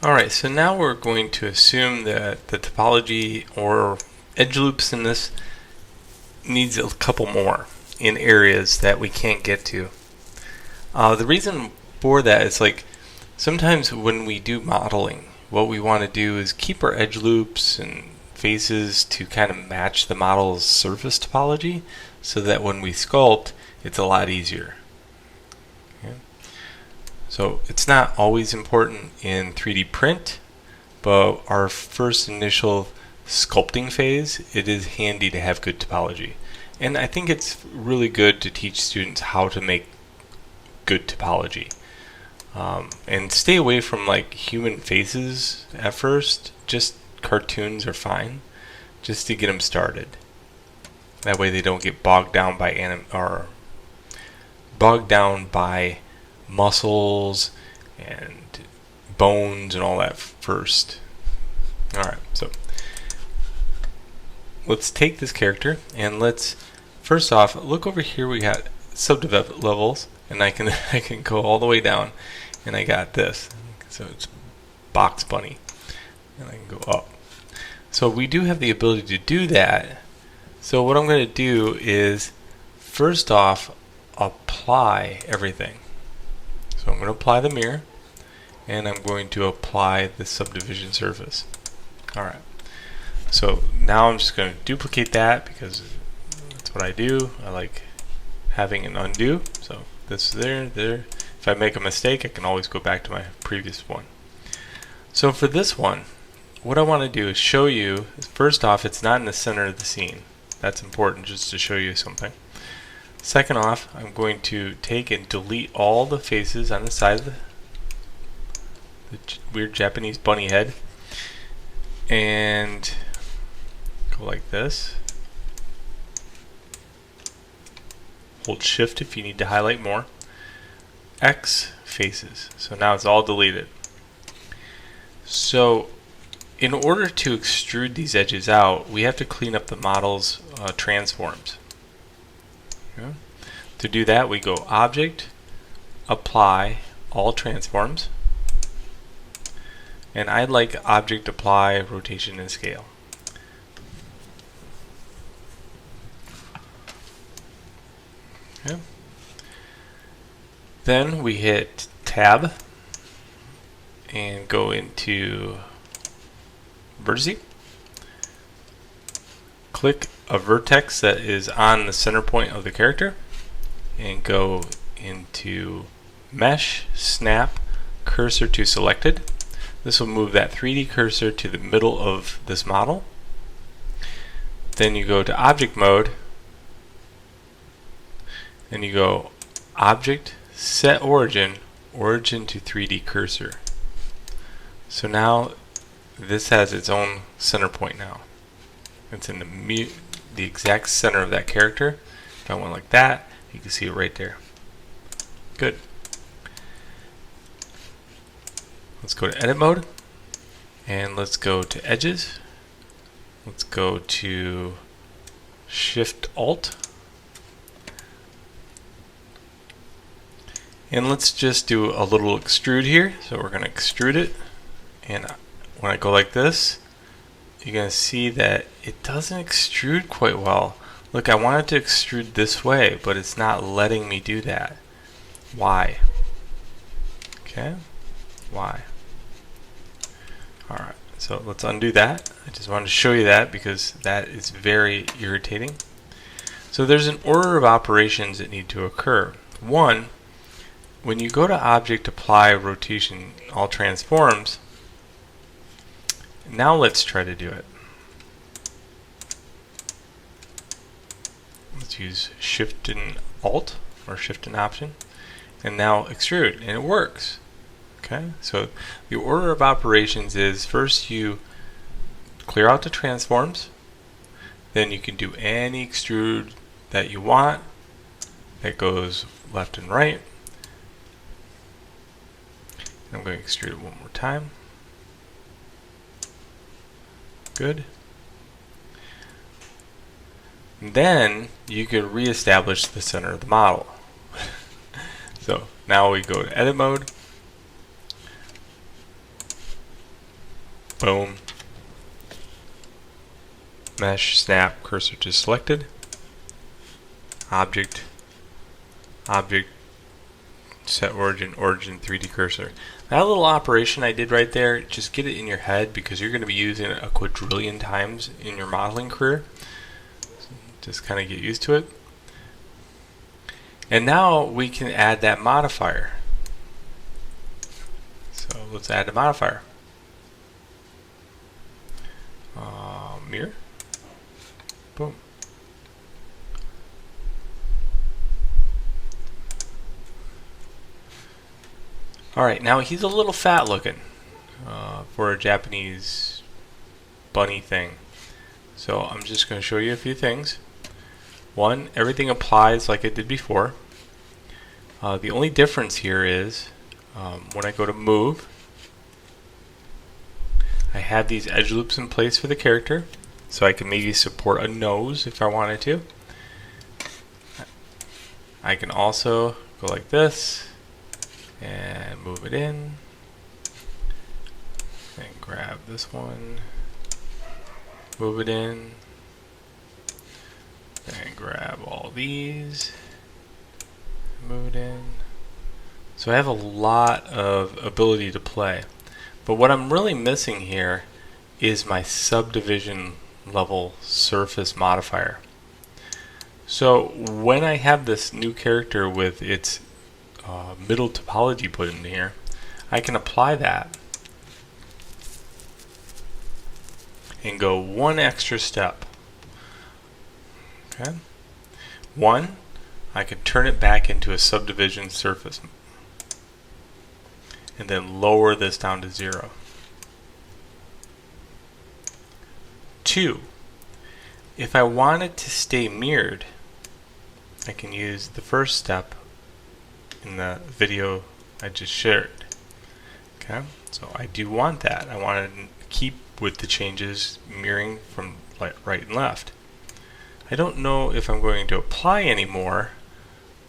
Alright, so now we're going to assume that the topology or edge loops in this needs a couple more in areas that we can't get to. The reason for that is sometimes when we do modeling, what we want to do is keep our edge loops and faces to kind of match the model's surface topology so that when we sculpt, it's a lot easier. Okay. So it's not always important in 3D print, but our first initial sculpting phase, it is handy to have good topology. And I think it's really good to teach students how to make good topology. And stay away from human faces at first. Just cartoons are fine, just to get them started. That way they don't get bogged down by muscles and bones and all that first. Alright, so let's take this character and let's first off look over here. We got subdivision levels, and I can go all the way down, and I got this. So it's box bunny, and I can go up. So we do have the ability to do that. So what I'm going to do is first off apply everything. So I'm going to apply the mirror, and I'm going to apply the subdivision surface. Alright, so now I'm just going to duplicate that because that's what I do. I like having an undo. So this is there. If I make a mistake, I can always go back to my previous one. So for this one, what I want to do is show you, first off, it's not in the center of the scene. That's important just to show you something. Second off, I'm going to take and delete all the faces on the side of the weird Japanese bunny head, and go like this. Hold shift if you need to highlight more. X faces. So now it's all deleted. So in order to extrude these edges out, we have to clean up the model's transforms. Okay. To do that, we go Object, Apply, All Transforms, and I'd like Object, Apply, Rotation, and Scale. Okay. Then we hit Tab and go into Vertice. Click a vertex that is on the center point of the character and go into Mesh, Snap, Cursor to Selected. This will move that 3D cursor to the middle of this model. Then you go to Object Mode and you go Object, Set Origin, Origin to 3D Cursor. So now this has its own center point now. It's in the exact center of that character. If I went like that, you can see it right there. Good. Let's go to Edit Mode, and let's go to Edges. Let's go to Shift Alt, and let's just do a little extrude here. So we're going to extrude it, and when I go like this, you're going to see that it doesn't extrude quite well. Look, I wanted to extrude this way, but it's not letting me do that. Why? Okay, why? Alright, so let's undo that. I just wanted to show you that because that is very irritating. So there's an order of operations that need to occur. One, when you go to Object, Apply, Rotation, All Transforms, now let's try to do it. Let's use Shift and Alt, or Shift and Option, and now extrude, and it works. Okay, so the order of operations is first you clear out the transforms, then you can do any extrude that you want that goes left and right. I'm going to extrude it one more time. Good. And then you can reestablish the center of the model. So now we go to Edit Mode, Boom. Mesh, snap, cursor to selected. Object, object, set origin, origin 3D cursor. That little operation I did right there, just get it in your head because you're going to be using it a quadrillion times in your modeling career. Just kind of get used to it. And now we can add that modifier. So let's add a modifier. Mirror. Boom. Alright, now he's a little fat looking for a Japanese bunny thing. So I'm just going to show you a few things. One, everything applies like it did before. The only difference here is when I go to move, I have these edge loops in place for the character, so I can maybe support a nose if I wanted to. I can also go like this and move it in and grab this one, move it in, and grab all these, move it in. So I have a lot of ability to play. But what I'm really missing here is my subdivision level surface modifier. So when I have this new character with its middle topology put in here, I can apply that and go one extra step. Okay. One, I could turn it back into a subdivision surface and then lower this down to 0. 2, if I want it to stay mirrored, I can use the first step in the video I just shared. Okay, so I do want that. I want to keep with the changes mirroring from right and left. I don't know if I'm going to apply any more,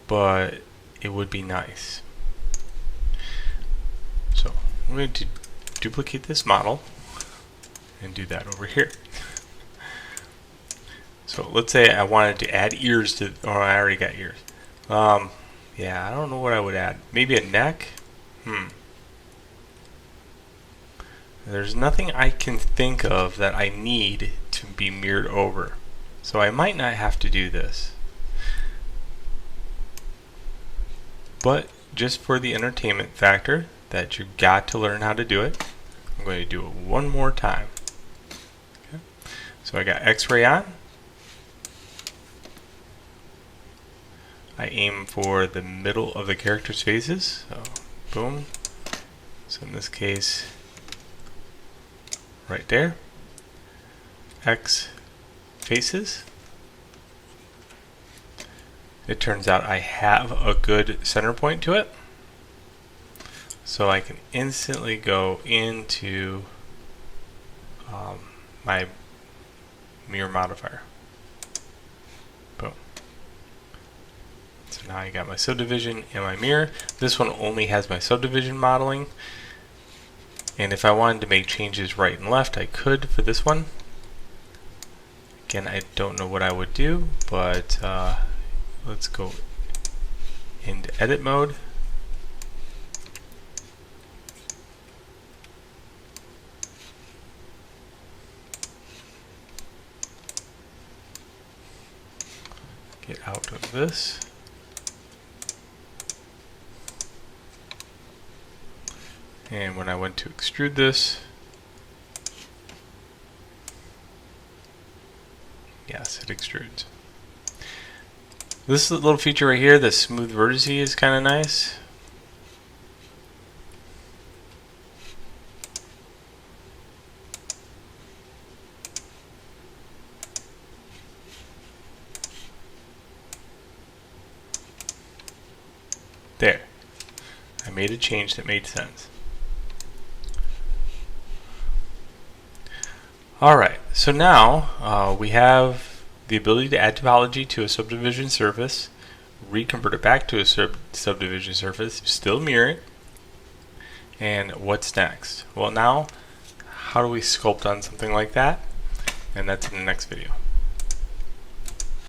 but it would be nice. So I'm going to duplicate this model and do that over here. So let's say I wanted to add ears to, or I already got ears. Yeah, I don't know what I would add. Maybe a neck? There's nothing I can think of that I need to be mirrored over. So I might not have to do this. But just for the entertainment factor that you got to learn how to do it, I'm going to do it one more time. Okay. So I got X-ray on. I aim for the middle of the character's faces. So boom. So in this case, right there. X faces. It turns out I have a good center point to it. So I can instantly go into my mirror modifier. Boom. So now I got my subdivision and my mirror. This one only has my subdivision modeling. And if I wanted to make changes right and left, I could for this one. Again, I don't know what I would do, but let's go into edit mode. Get out of this. And when I went to extrude this, yes, it extrudes. This little feature right here, the smooth vertice, is kind of nice. There. I made a change that made sense. Alright, so now we have the ability to add topology to a subdivision surface, reconvert it back to a subdivision surface, still mirror it, and what's next? Well, now, how do we sculpt on something like that? And that's in the next video.